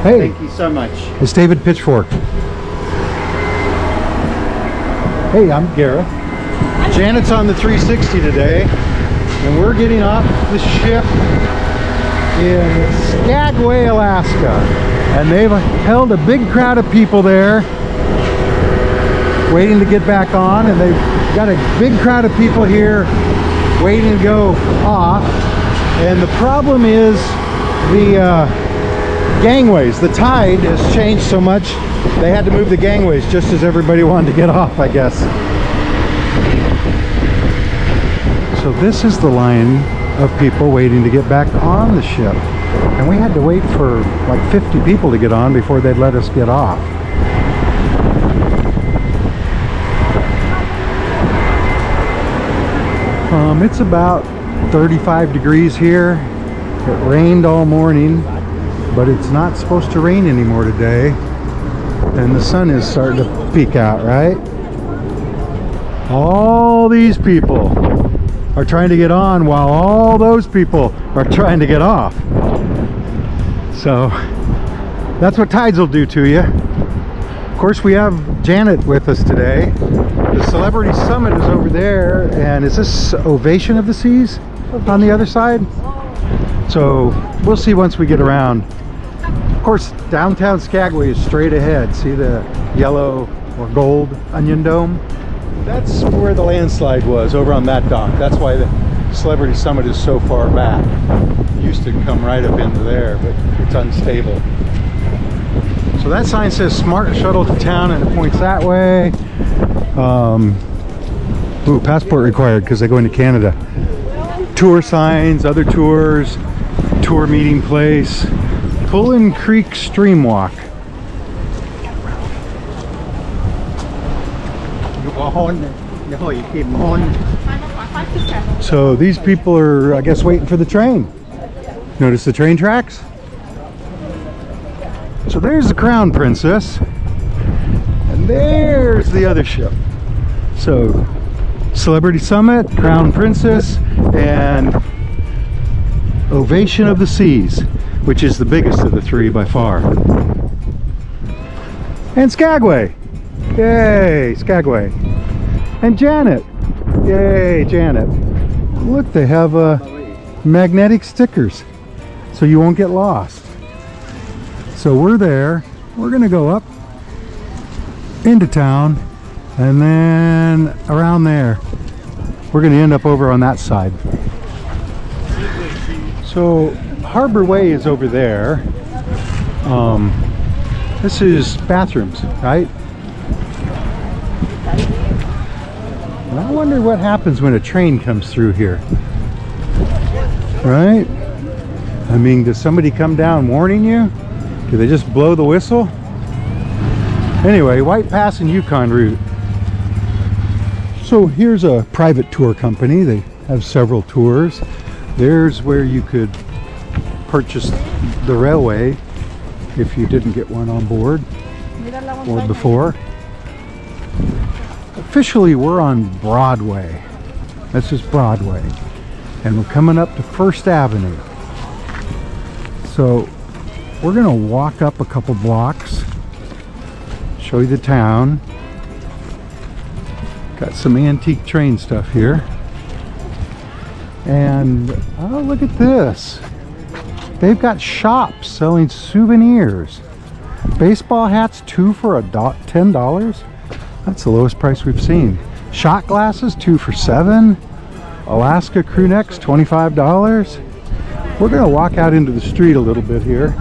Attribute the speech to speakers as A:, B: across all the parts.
A: Hey.
B: Thank you so much.
A: It's David Pitchfork. Hey, I'm Gareth. Janet's on the 360 today, and we're getting off the ship in Skagway, Alaska. And they've held a big crowd of people there waiting to get back on, and they've got a big crowd of people here waiting to go off. And the problem is the gangways. The tide has changed so much they had to move the gangways just as everybody wanted to get off, I guess. So this is the line of people waiting to get back on the ship, and we had to wait for like 50 people to get on before they'd let us get off. It's about 35 degrees here. It rained all morning, but it's not supposed to rain anymore today, and the sun is starting to peek out, right? All these people are trying to get on while all those people are trying to get off. So that's what tides will do to you. Of course, we have Janet with us today. The Celebrity Summit is over there, and is this Ovation of the Seas on the other side? So we'll see once we get around. Of course, downtown Skagway is straight ahead. See the yellow or gold onion dome? That's where the landslide was, over on that dock. That's why the Celebrity Summit is so far back. It used to come right up into there, but it's unstable. So that sign says Smart Shuttle to Town, and it points that way. Ooh, passport required because they go into Canada. Tour signs, other tours, tour meeting place. Pullen Creek Stream Walk. So these people are, I guess, waiting for the train. Notice the train tracks? So there's the Crown Princess, and there's the other ship. So Celebrity Summit, Crown Princess, and Ovation of the Seas, which is the biggest of the three by far. And Skagway. Yay, Skagway. And Janet. Yay, Janet. Look, they have magnetic stickers so you won't get lost. So we're there. We're gonna go up into town and then around there. We're gonna end up over on that side. So Harbor Way is over there. This is bathrooms, right? And I wonder what happens when a train comes through here. Right? I mean, does somebody come down warning you? Do they just blow the whistle? Anyway, White Pass and Yukon route. So here's a private tour company. They have several tours. There's where you could purchase the railway if you didn't get one on board or before. Officially, we're on Broadway. This is Broadway, and we're coming up to First Avenue. So we're gonna walk up a couple blocks, show you the town. Got some antique train stuff here. And oh, look at this. They've got shops selling souvenirs. Baseball hats, 2 for $10. That's the lowest price we've seen. Shot glasses, 2 for $7. Alaska crew necks, $25. We're gonna walk out into the street a little bit here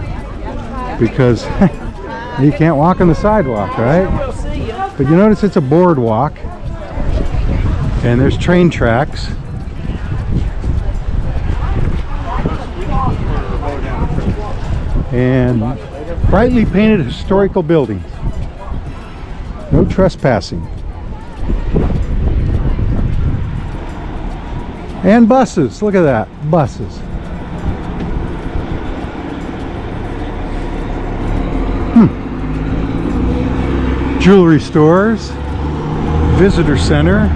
A: because you can't walk on the sidewalk, right? But you notice it's a boardwalk and there's train tracks. And brightly painted historical buildings. No trespassing. And buses. Look at that. Buses. Jewelry stores. Visitor center.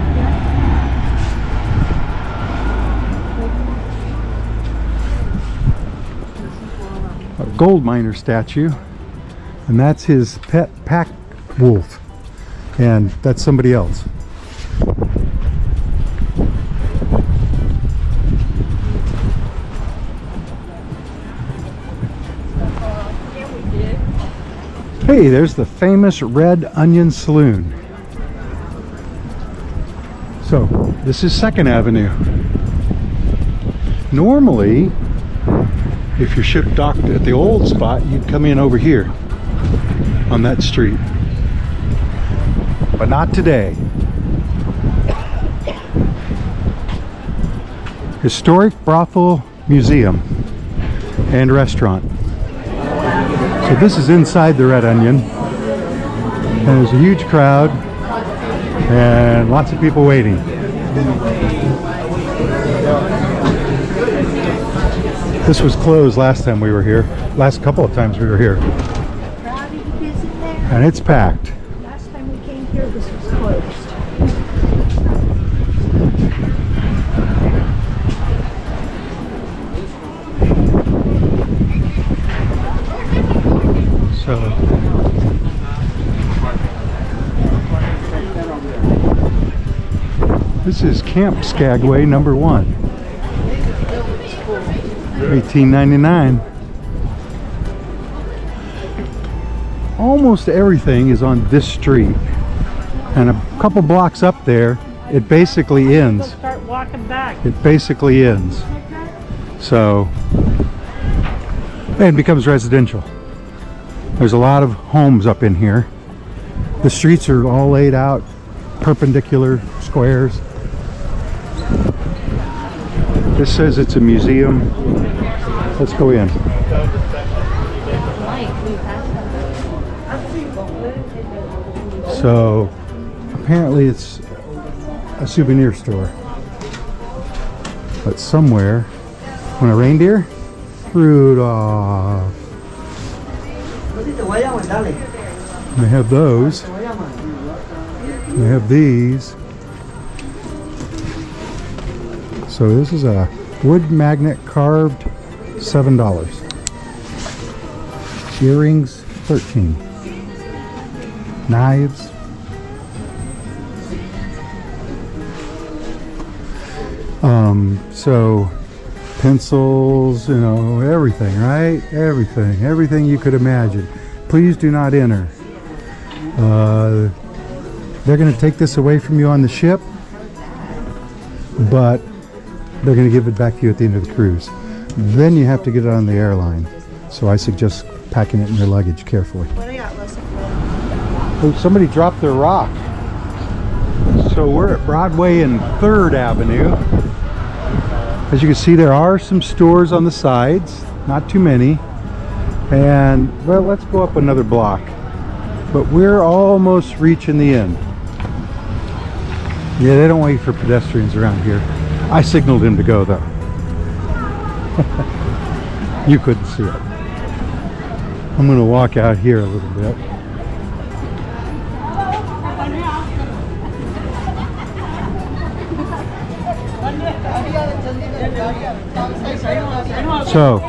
A: A gold miner statue. And that's his pet pack wolf. And that's somebody else. Hey, there's the famous Red Onion Saloon. So, this is 2nd Avenue. Normally, if your ship docked at the old spot, you'd come in over here on that street. But not today. Historic Brothel Museum and Restaurant. So this is inside the Red Onion, and there's a huge crowd and lots of people waiting. This was closed last time we were here, last couple of times we were here, and it's packed.
B: Last time we came here, this was closed.
A: So this is Camp Skagway number 1, 1899. Almost everything is on this street, and a couple blocks up there it basically ends.
B: Start walking back.
A: It basically ends. So, and it becomes residential. There's a lot of homes up in here. The streets are all laid out perpendicular squares. This says it's a museum. Let's go in. So apparently it's a souvenir store. But somewhere, on a reindeer? Rudolph. They have those. They have these. So this is a wood magnet carved, $7. Earrings, $13. Knives. So pencils, you know, everything, right? Everything you could imagine. Please do not enter. They're going to take this away from you on the ship, but they're going to give it back to you at the end of the cruise. Then you have to get it on the airline. So I suggest packing it in your luggage carefully. Oh, somebody dropped their rock. So we're at Broadway and 3rd Avenue. As you can see, there are some stores on the sides, not too many. And, well, let's go up another block. But we're almost reaching the end. Yeah, they don't wait for pedestrians around here. I signaled him to go, though. You couldn't see it. I'm going to walk out here a little bit. So,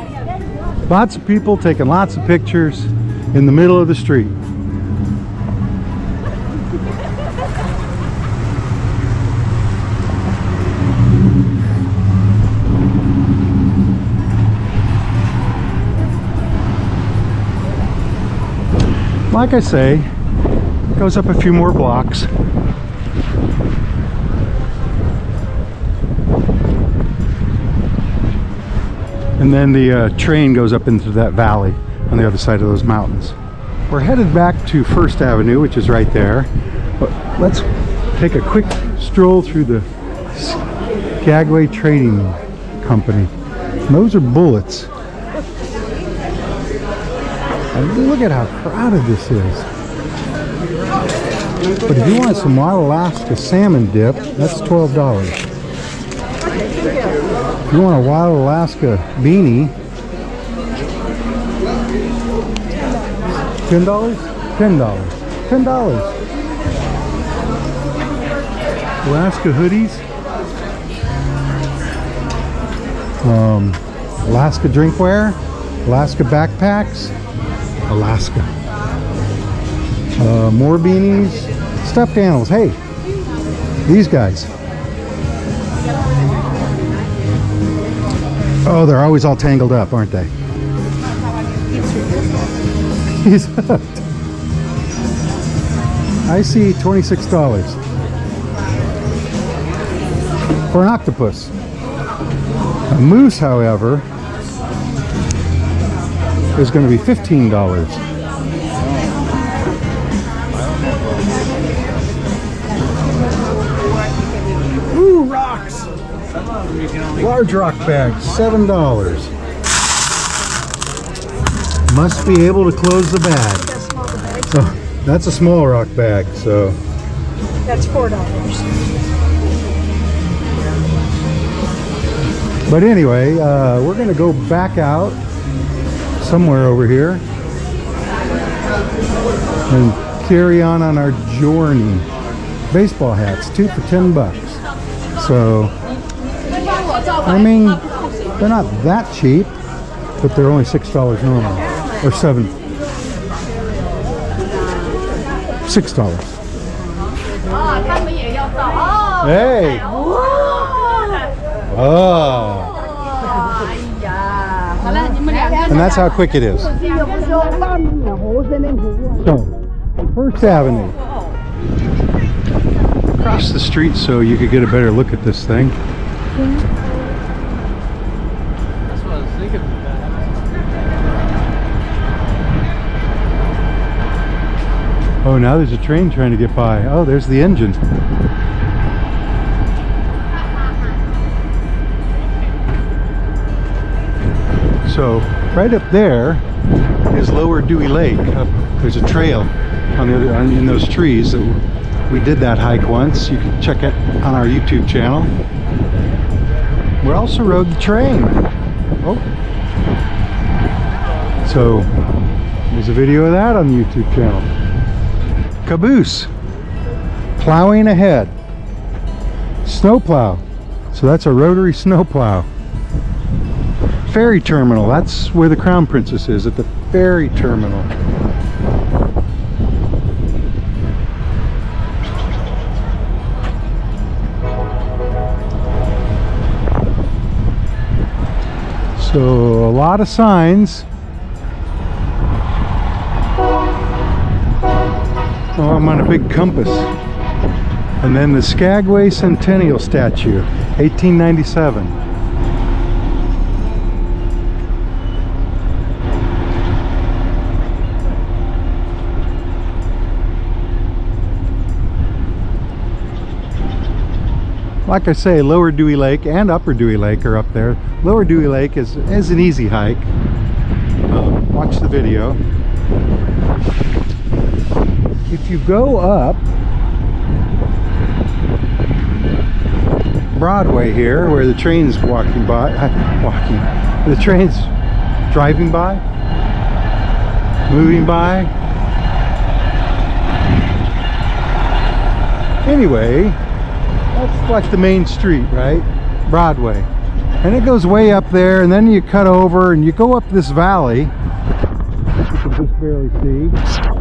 A: lots of people taking lots of pictures in the middle of the street. Like I say, it goes up a few more blocks. And then the train goes up into that valley on the other side of those mountains. We're headed back to 1st Avenue, which is right there. But let's take a quick stroll through the Skagway Trading Company. And those are bullets. And look at how crowded this is. But if you want some Wild Alaska salmon dip, that's $12. If you want a Wild Alaska beanie, $10? $10. $10. Alaska hoodies. Alaska drinkware. Alaska backpacks. Alaska. More beanies, stuffed animals. Hey, these guys. Oh, they're always all tangled up, aren't they? He's hooked. I see $26 for an octopus. A moose, however, is going to be $15. Ooh, rocks! Large rock bag, $7. Must be able to close the bag. So that's a small rock bag, so
B: That's $4.
A: but anyway, we're gonna go back out somewhere over here and carry on our journey. Baseball hats, 2 for $10. So I mean, they're not that cheap, but they're only $6 normal, or $6. Hey! Oh! And that's how quick it is. So, First Avenue. Across the street so you could get a better look at this thing.
C: That's what I was thinking.
A: Oh, now there's a train trying to get by. Oh, there's the engine. So, right up there is Lower Dewey Lake. There's a trail on the other, in those trees. We did that hike once. You can check it on our YouTube channel. We also rode the train. Oh. So, there's a video of that on the YouTube channel. Caboose. Plowing ahead. Snowplow. So that's a rotary snowplow. Ferry terminal. That's where the Crown Princess is, at the ferry terminal. So a lot of signs. Oh, I'm on a big compass. And then the Skagway Centennial Statue, 1897. Like I say, Lower Dewey Lake and Upper Dewey Lake are up there. Lower Dewey Lake is an easy hike. Watch the video. If you go up Broadway here, where the train's walking by, the train's driving by, moving by. Anyway, that's like the main street, right? Broadway. And it goes way up there, and then you cut over and you go up this valley, which you can just barely see.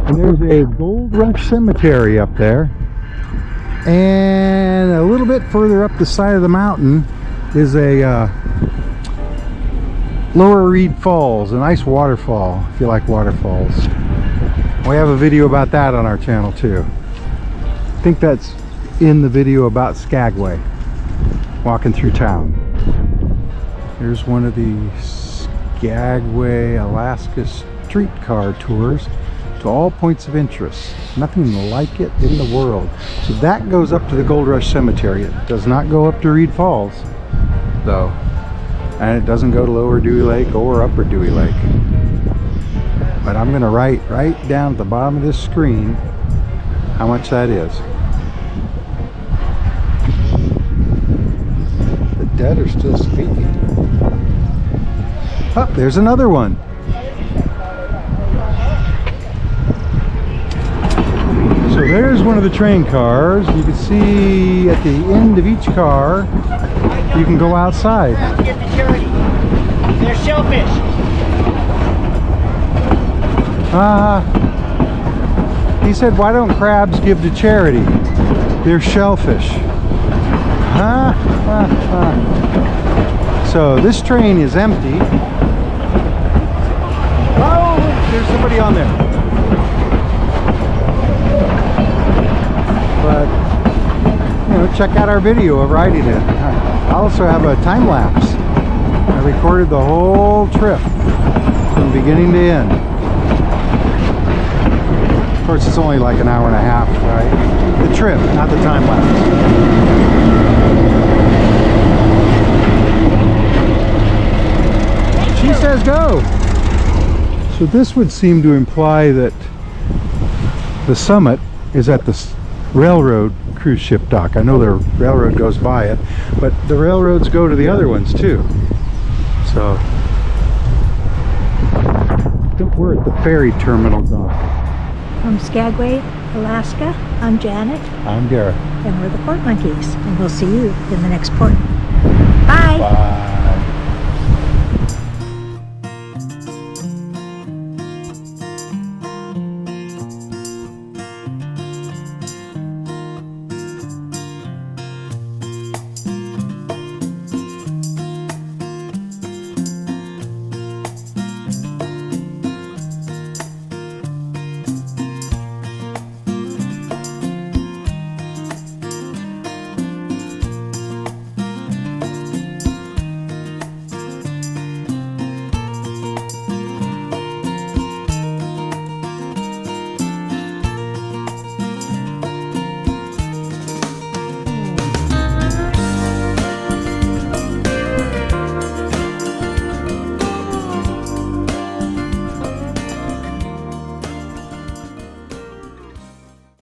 A: And there's a Gold Rush Cemetery up there. And a little bit further up the side of the mountain is a Lower Reed Falls, a nice waterfall, if you like waterfalls. We have a video about that on our channel too. I think that's in the video about Skagway, walking through town. Here's one of the Skagway, Alaska streetcar tours to all points of interest. Nothing like it in the world. So that goes up to the Gold Rush Cemetery. It does not go up to Reed Falls, though. And it doesn't go to Lower Dewey Lake or Upper Dewey Lake. But I'm going to write right down at the bottom of this screen how much that is. The dead are still speaking. Oh, there's another one. So there's one of the train cars. You can see at the end of each car, you can go outside.
C: They're shellfish.
A: He said, why don't crabs give to charity? They're shellfish. Huh? So this train is empty. Oh, there's somebody on there. But, you know, check out our video of riding it. I also have a time lapse. I recorded the whole trip from beginning to end. Of course, it's only like an hour and a half, right? The trip, not the time lapse. She says go! So this would seem to imply that the summit is at the railroad cruise ship dock. I know the railroad goes by it, but the railroads go to the other ones too. So we're at the ferry terminal dock.
B: From Skagway, Alaska, I'm Janet,
A: I'm Gareth.
B: and we're the Port Monkeys, and we'll see you in the next port. Bye!
A: Bye.